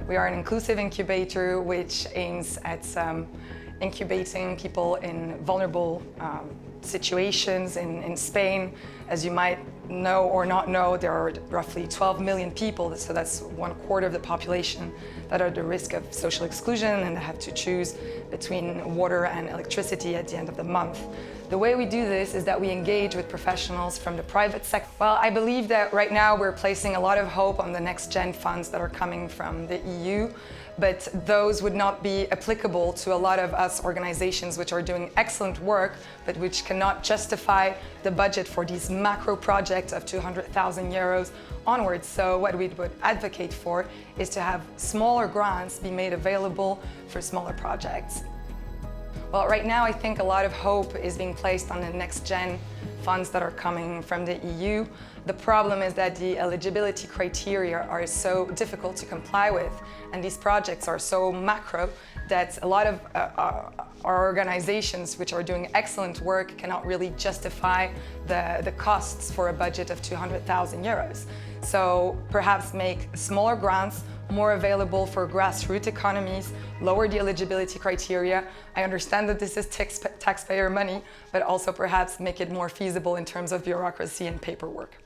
We are an inclusive incubator which aims at incubating people in vulnerable situations in Spain. As you might know or not know, there are roughly 12 million people, so that's 1/4 of the population, that are at the risk of social exclusion and have to choose between water and electricity at the end of the month. The way we do this is that we engage with professionals from the private sector. Well, I believe that right now we're placing a lot of hope on the next gen funds that are coming from the EU, but those would not be applicable to a lot of us organizations which are doing excellent work, but which cannot justify the budget for these macro projects of 200,000 euros onwards. So what we would advocate for is to have smaller grants be made available for smaller projects. Well, right now I think a lot of hope is being placed on the next gen funds that are coming from the EU. The problem is that the eligibility criteria are so difficult to comply with, and these projects are so macro that a lot of our organizations which are doing excellent work cannot really justify the costs for a budget of 200,000 euros. So perhaps make smaller grants more available for grassroots economies, lower the eligibility criteria. I understand that this is taxpayer money, but also perhaps make it more feasible in terms of bureaucracy and paperwork.